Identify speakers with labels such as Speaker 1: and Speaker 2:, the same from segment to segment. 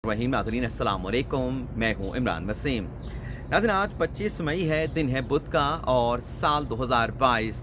Speaker 1: रहीम नाज़रीन अस्सलाम वालेकुम, मैं हूँ इमरान वसीम। नाज़रीन आज 25 मई है, दिन है बुध का और साल 2022।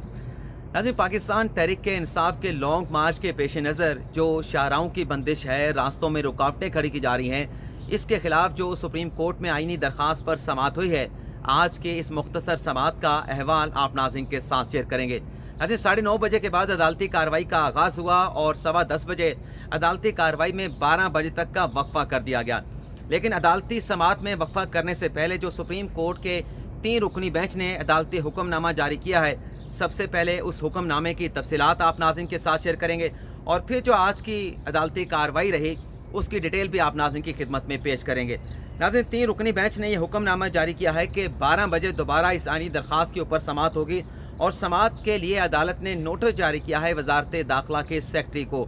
Speaker 1: नाज़रीन पाकिस्तान तहरीक इंसाफ के लॉन्ग मार्च के पेश नज़र जो शाहराहों की बंदिश है, रास्तों में रुकावटें खड़ी की जा रही हैं, इसके खिलाफ जो सुप्रीम कोर्ट में आईनी दरख्वास्त पर समाअत हुई है, आज के इस मुख्तसर समाअत का अहवाल आप नाज़रीन के साथ शेयर करेंगे। नाज़रीन 9:30 बजे के बाद अदालती कार्रवाई का आगाज़ हुआ और 10:15 बजे अदालती कार्रवाई में 12 बजे तक का वक्फा कर दिया गया। लेकिन अदालती समाअत में वक्फा करने से पहले जो सुप्रीम कोर्ट के 3 रुकनी बेंच ने अदालती हुक्मनामा जारी किया है, सबसे पहले उस हुक्मनामे की तफसीलात आप नाज़रीन के साथ शेयर करेंगे और फिर जो आज की अदालती कार्रवाई रही उसकी डिटेल भी आप नाज़रीन की खिदमत में पेश करेंगे। नाज़रीन 3 रुकनी बेंच ने यह हुक्मनामा जारी किया है कि 12 बजे दोबारा इस आईनी दरख्वास्त के ऊपर समाअत होगी और समाअत के लिए अदालत ने नोटिस जारी किया है वजारत दाखिला के सेक्रेटरी को।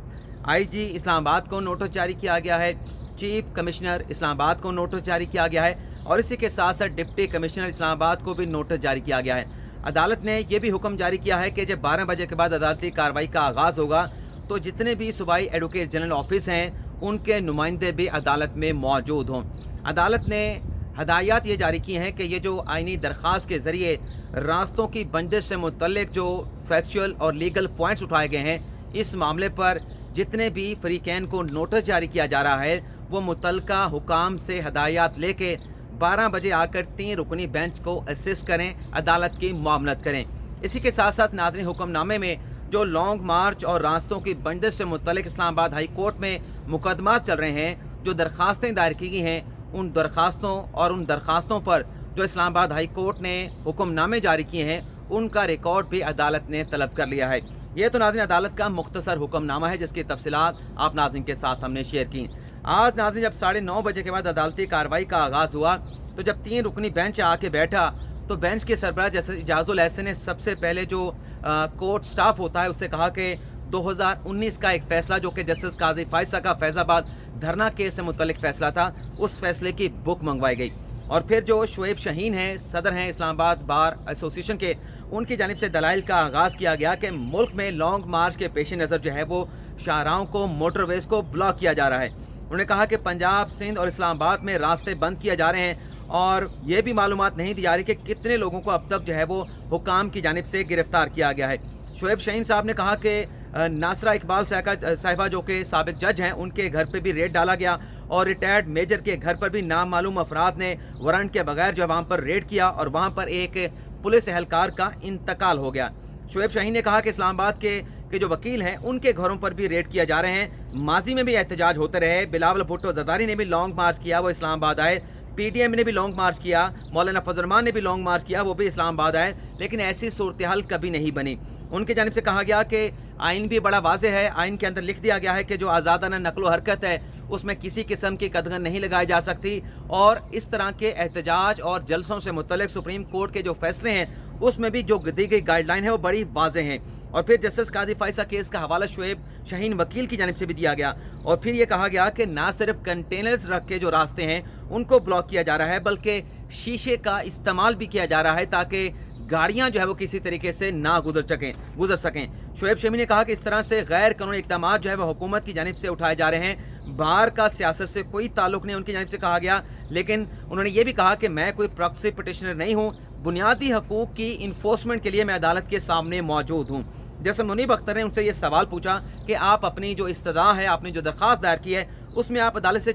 Speaker 1: IG इस्लामाबाद को नोटिस जारी किया गया है, चीफ कमिश्नर इस्लामाबाद को नोटिस जारी किया गया है और इसी के साथ साथ डिप्टी कमिश्नर इस्लामाबाद को भी नोटिस जारी किया गया है। अदालत ने यह भी हुक्म जारी किया है कि जब 12 बजे के बाद अदालती कार्रवाई का आगाज़ होगा तो जितने भी सूबाई एडवोकेट जनरल ऑफिस हैं उनके नुमाइंदे भी अदालत में मौजूद हों। अदालत ने हदायत ये जारी की हैं कि ये जो आईनी दरख्वास्त के ज़रिए रास्तों की बंदिश से मुतल्लिक जो फैक्चुअल और लीगल पॉइंट्स उठाए गए हैं, इस मामले पर जितने भी फरीकैन को नोटिस जारी किया जा रहा है वो मुतल्लिका हुकाम से हदायत लेके 12 बजे आकर 3 रुकनी बेंच को असिस्ट करें, अदालत की मामलत करें। इसी के साथ साथ नाज़रीन हुक्मनामे में जो लॉन्ग मार्च और रास्तों की बंदिश से मुतल्लिक इस्लामाबाद हाई कोर्ट में मुकदमात चल रहे हैं, जो दरख्वास्तें दायर की गई हैं, उन दरख्वास्तों पर जो इस्लामाबाद हाई कोर्ट ने हुक्मनामे जारी किए हैं उनका रिकॉर्ड भी अदालत ने तलब कर लिया है। ये तो नाज़रीन अदालत का मुख्तसर हुक्मनामा है जिसकी तफसीलात आप नाज़रीन के साथ हमने शेयर की। आज नाज़रीन जब 9:30 बजे के बाद अदालती कार्रवाई का आगाज़ हुआ तो जब 3 रुकनी बेंच आके बैठा तो बेंच के सरबराह जैसे इजाजुल एहसन ने सबसे पहले जो कोर्ट स्टाफ होता है उससे कहा कि 2019 का एक फ़ैसला जो कि जस्टिस काजी फायसा का फैज़ाबाद धरना केस से मुतल्लिक फ़ैसला था, उस फैसले की बुक मंगवाई गई और फिर जो शुएब शाहीन हैं, सदर हैं इस्लामाबाद बार एसोसिएशन के, उनकी जानिब से दलाइल का आगाज़ किया गया कि मुल्क में लॉन्ग मार्च के पेश नज़र जो है वो शाहराहों को, मोटरवेज को ब्लॉक किया जा रहा है। उन्होंने कहा कि पंजाब, सिंध और इस्लामाबाद में रास्ते बंद किए जा रहे हैं और ये भी मालूमात नहीं दी जा रही कि कितने लोगों को अब तक जो है वो हुकाम की जानिब से गिरफ्तार किया गया है। शुएब शाहीन साहब ने कहा कि नासरा इकबाल साहिबा जो कि साबिक जज हैं, उनके घर पे भी रेड डाला गया और रिटायर्ड मेजर के घर पर भी नामालूम अफराद ने वारंट के बगैर जो वहाँ पर रेड किया और वहाँ पर एक पुलिस एहलकार का इंतकाल हो गया। शुएब शाहीन ने कहा कि इस्लामाबाद के जो वकील हैं उनके घरों पर भी रेड किया जा रहे हैं। माजी में भी एहतजाज होते रहे, बिलावल भुट्टो जरदारी ने भी लॉन्ग मार्च किया, वो इस्लामाबाद आए, PDM ने भी लॉन्ग मार्च किया, मौलाना फजल रहमान ने भी लॉन्ग मार्च किया, वो भी इस्लामाबाद आए, लेकिन ऐसी सूरत हाल कभी नहीं बनी। उनकी जानिब से कहा गया कि आइन भी बड़ा वाज़ेह है, आइन के अंदर लिख दिया गया है कि जो आज़ादाना नकलो हरकत है उसमें किसी किस्म की कदगन नहीं लगाई जा सकती और इस तरह के एहतजाज और जलसों से मुतल्लिक सुप्रीम कोर्ट के जो फैसले हैं उसमें भी जो दी गई गाइडलाइन है वो बड़ी वाज़ेह हैं। और फिर जस्टिस काजी फायसा केस का हवाला शुएब शाहीन वकील की जानिब से भी दिया गया और फिर ये कहा गया कि ना सिर्फ कंटेनर्स रख के जो रास्ते हैं उनको ब्लॉक किया जा रहा है बल्कि शीशे का इस्तेमाल भी किया जा रहा है ताकि गाड़ियां जो है वो किसी तरीके से ना गुजर सकें। शुएब शाहीन ने कहा कि इस तरह से गैर कानूनी इक़दाम जो है वो हुकूमत की जानिब से उठाए जा रहे हैं, बाहर का सियासत से कोई ताल्लुक नहीं उनकी जानिब से कहा गया। लेकिन उन्होंने ये भी कहा कि मैं कोई प्रॉक्सी पिटिशनर नहीं हूँ, बुनियादी हकूक़ की इन्फोर्समेंट के लिए मैं अदालत के सामने मौजूद हूँ। जैसे मुनीब अख्तर ने उनसे ये सवाल पूछा कि आप अपनी जो इस्तदा है, आपने जो दरख्वास्त दायर की है उसमें आप अदालत से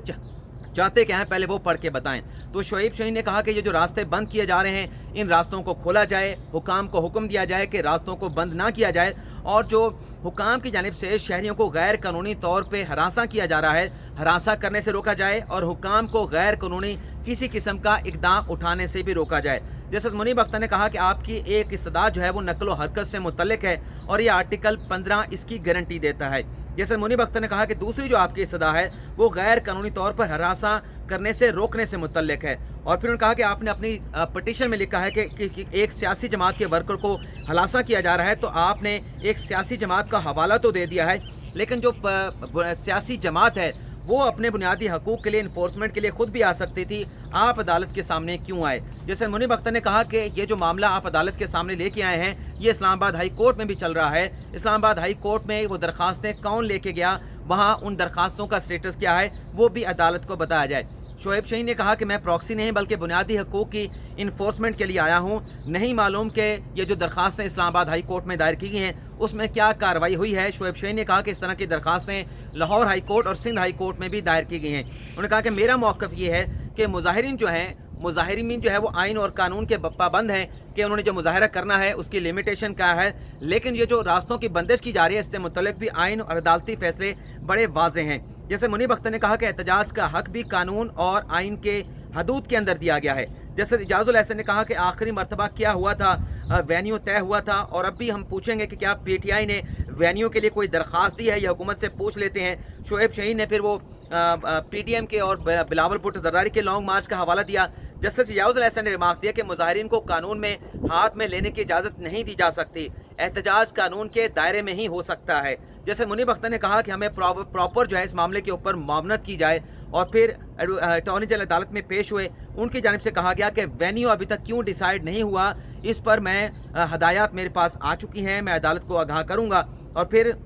Speaker 1: चाहते क्या हैं, पहले वो पढ़ के बताएं। तो शुएब शाहीन ने कहा कि ये जो रास्ते बंद किए जा रहे हैं इन रास्तों को खोला जाए, हुकाम को हुक्म दिया जाए कि रास्तों को बंद ना किया जाए और जो हुकाम की जानिब से शहरियों को गैर कानूनी तौर पे हरासा किया जा रहा है, हरासा करने से रोका जाए और हुकाम को गैर कानूनी किसी किस्म का इक़दाम उठाने से भी रोका जाए। जैसे मुनीब अख्तर ने कहा कि आपकी एक इस्तदा जो है वो नकलो हरकत से मुतल्लिक है और ये आर्टिकल 15 इसकी गारंटी देता है। जैसे मुनीब अख्तर ने कहा कि दूसरी जो आपकी इस्तदा है वो गैर कानूनी तौर पर हरासा करने से रोकने से मुतल्लिक है। और फिर उन्होंने कहा कि आपने अपनी पटिशन में लिखा है कि एक सियासी जमात के वर्कर को हलासा किया जा रहा है, तो आपने एक सियासी जमात का हवाला तो दे दिया है लेकिन जो सियासी जमात है वो अपने बुनियादी हकूक़ के लिए इन्फोर्समेंट के लिए खुद भी आ सकती थी, आप अदालत के सामने क्यों आए। जैसे मुनीब अख्तर ने कहा कि ये जो मामला आप अदालत के सामने लेके आए हैं ये इस्लामाबाद हाई कोर्ट में भी चल रहा है, इस्लामाबाद हाई कोर्ट में वो दरख्वास्तें कौन लेके गया वहाँ उन दरखास्तों का स्टेटस क्या है वो भी अदालत को बताया जाए। शोएब शहीन ने कहा कि मैं प्रॉक्सी नहीं बल्कि बुनियादी हकूक़ की इन्फोर्समेंट के लिए आया हूँ, नहीं मालूम कि ये जो दरखास्तें इस्लामाबाद हाई कोर्ट में दायर की गई हैं उसमें क्या कार्रवाई हुई है। शोएब शहीन ने कहा कि इस तरह की दरखास्तें लाहौर हाई कोर्ट और सिंध हाई कोर्ट में भी दायर की गई हैं। उन्होंने कहा कि मेरा मौक़िफ़ ये है कि मुज़ाहिरीन जो है वो आइन और कानून के पाबंद हैं कि उन्होंने जो मुज़ाहरा करना है उसकी लिमिटेशन क्या है, लेकिन ये जो रास्तों की बंदिश की जा रही है इससे मुतल्लिक़ भी आइन और अदालती फ़ैसले बड़े वाज़ेह हैं। जैसे मुनीब अख्तर ने कहा कि एहतजाज का हक भी कानून और आइन के हदूद के अंदर दिया गया है। जैसे इजाज़ुल एहसन ने कहा कि आखिरी मरतबा क्या हुआ था, वेन्यू तय हुआ था और अब भी हम पूछेंगे कि क्या PTI ने वेन्यू के लिए कोई दरख्वास्त दी है, या हुकूमत से पूछ लेते हैं। शोएब शहीन ने फिर वो PTM के और बिलावल भुट्टो जरदारी के लॉन्ग मार्च का हवाला दिया। जस्टिस इजाज़ुल एहसन ने रिमार्क दिया कि मुज़ाहिरीन को कानून में हाथ में लेने की इजाज़त नहीं दी जा सकती, एहतजाज कानून के दायरे में ही हो सकता है। जैसे मुनीब अख्तर ने कहा कि हमें प्रॉपर जो है इस मामले के ऊपर मामनत की जाए और फिर अटॉर्नी जनरल अदालत में पेश हुए। उनकी जानिब से कहा गया कि वेन्यू अभी तक क्यों डिसाइड नहीं हुआ, इस पर मैं हदायत मेरे पास आ चुकी हैं, मैं अदालत को आगाह करूँगा। और फिर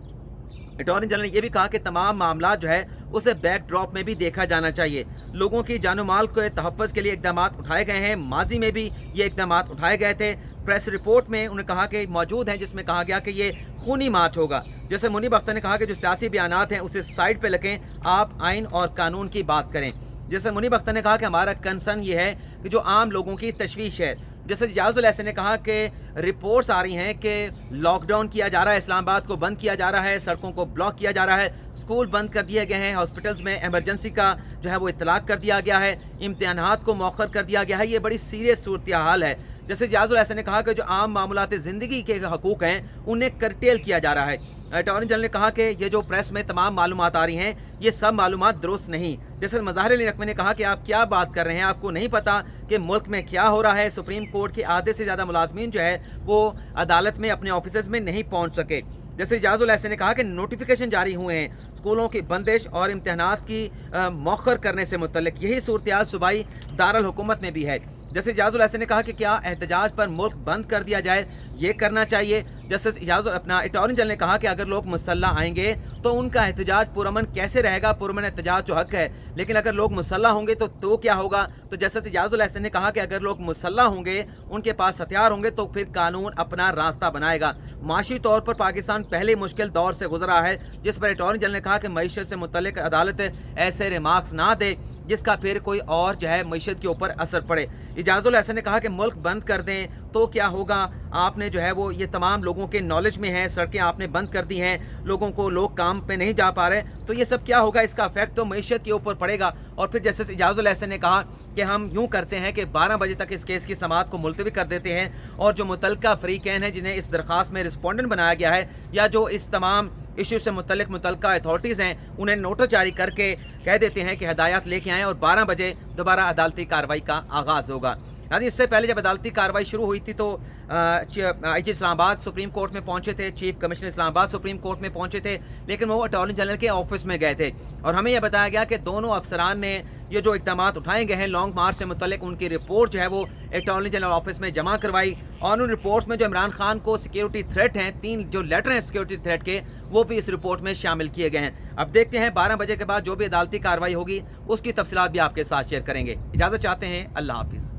Speaker 1: अटॉर्नी जनरल ने यह भी कहा कि तमाम मामला जो है उसे बैक ड्रॉप में भी देखा जाना चाहिए। लोगों की जानो माल के तहफ़्फ़ुज़ के लिए इक़दाम उठाए गए हैं, माजी में भी ये इक़दाम उठाए गए थे। प्रेस रिपोर्ट में उन्होंने कहा कि मौजूद हैं जिसमें कहा गया कि ये खूनी मार्च होगा। जैसे मुनीब अख्तर ने कहा कि जो सियासी बयानात हैं उसे साइड पे रखें, आप आइन और कानून की बात करें। जैसे मुनीब अख्तर ने कहा कि हमारा कंसर्न ये है कि जो आम लोगों की तशवीश है। जैसे इजाज़ुल एहसन ने कहा कि रिपोर्ट्स आ रही हैं कि लॉकडाउन किया जा रहा है, इस्लामाबाद को बंद किया जा रहा है, सड़कों को ब्लॉक किया जा रहा है, स्कूल बंद कर दिए गए हैं, हॉस्पिटल्स में एमरजेंसी का जो है वो इतलाक कर दिया गया है, इम्तिहानात को मौखर कर दिया गया है। ये बड़ी सीरियस सूरत हाल है। जैसे इजाज़ुल एहसन ने कहा कि जो आम मामूलात ज़िंदगी के हकूक़ हैं उन्हें करटेल किया जा रहा है। अटॉर्नी जनरल ने कहा कि ये जो प्रेस में तमाम मालूमात आ रही हैं ये सब मालूमात दुरुस्त नहीं। जैसे मज़ाहिर अली नकवी ने कहा कि आप क्या बात कर रहे हैं, आपको नहीं पता कि मुल्क में क्या हो रहा है। सुप्रीम कोर्ट के आधे से ज़्यादा मुलाजमीन जो है वो अदालत में अपने ऑफिस में नहीं पहुँच सके। जैसे इजाज़ुल एहसन ने कहा कि नोटिफिकेशन जारी हुए हैं स्कूलों की बंदिश और इम्तिहानात की मौखर करने से मुतल्लिक, यही सूरत हाल सूबाई दारुल हुकूमत में भी है। जैसे इजाज़ुल एहसन ने कहा कि क्या एहतजाज पर मुल्क बंद कर दिया जाए, ये करना चाहिए। जस्टिस अटॉर्नी जनरल ने कहा कि अगर लोग मुसल्लह आएंगे तो उनका एहतजाज पुरअमन कैसे रहेगा, पुरअमन एहतजाज जो हक है, लेकिन अगर लोग मुसल्लह होंगे तो क्या होगा। तो जस्टिस इजाज़ुल एहसन ने कहा कि अगर लोग मुसल्लह होंगे, उनके पास हथियार होंगे तो फिर कानून अपना रास्ता बनाएगा। माशी तौर पर पाकिस्तान पहले मुश्किल दौर से गुजरा है, जिस पर अटॉर्नी जनरल ने कहा कि मईशत से मुतल्लिक अदालत ऐसे रिमार्क्स ना दे जिसका फिर कोई और जो है मईशत के ऊपर असर पड़े। इजाज़ुल एहसन ने कहा कि मुल्क बंद कर दें तो क्या होगा, आपने जो है वो ये तमाम लोगों के नॉलेज में है, सड़कें आपने बंद कर दी हैं, लोग काम पे नहीं जा पा रहे, तो ये सब क्या होगा, इसका इफेक्ट तो मईशत के ऊपर पड़ेगा। और फिर जस्टिस इजाज़ुल एहसन ने कहा कि हम यूँ करते हैं कि 12 बजे तक इस केस की समाअत को मुलतवी कर देते हैं और जो मुतल्लिका फ़रीक़ैन हैं जिन्हें इस दरख्वास्त में रिस्पोंडेंट बनाया गया है या जो इस तमाम इशू से मुतल्लिका अथॉरिटीज़ हैं उन्हें नोटिस जारी करके कह देते हैं कि हदायत लेके आएँ और 12 बजे दोबारा अदालती कार्रवाई का आगाज़ होगा। यानी इससे पहले जब अदालती कार्रवाई शुरू हुई थी तो IG इस्लामाबाद सुप्रीम कोर्ट में पहुंचे थे, chief commissioner Islamabad supreme court में पहुंचे थे, लेकिन वो अटॉर्नी जनरल के ऑफिस में गए थे और हमें यह बताया गया कि दोनों अफसरान ने ये जो इक़दाम उठाए गए हैं लॉन्ग मार्च से मुतल्लिक उनकी रिपोर्ट जो है वो अटॉर्नी जनरल ऑफिस में जमा करवाई और उन रिपोर्ट्स में जो इमरान खान को सिक्योरिटी थ्रेट हैं, 3 जो लेटर हैं सिक्योरिटी थ्रेट के, वो भी इस रिपोर्ट में शामिल किए गए हैं। अब देखते हैं 12 बजे के बाद जो भी अदालती कार्रवाई होगी उसकी तफसीलात भी आपके साथ शेयर करेंगे। इजाज़त चाहते हैं, अल्लाह हाफिज़।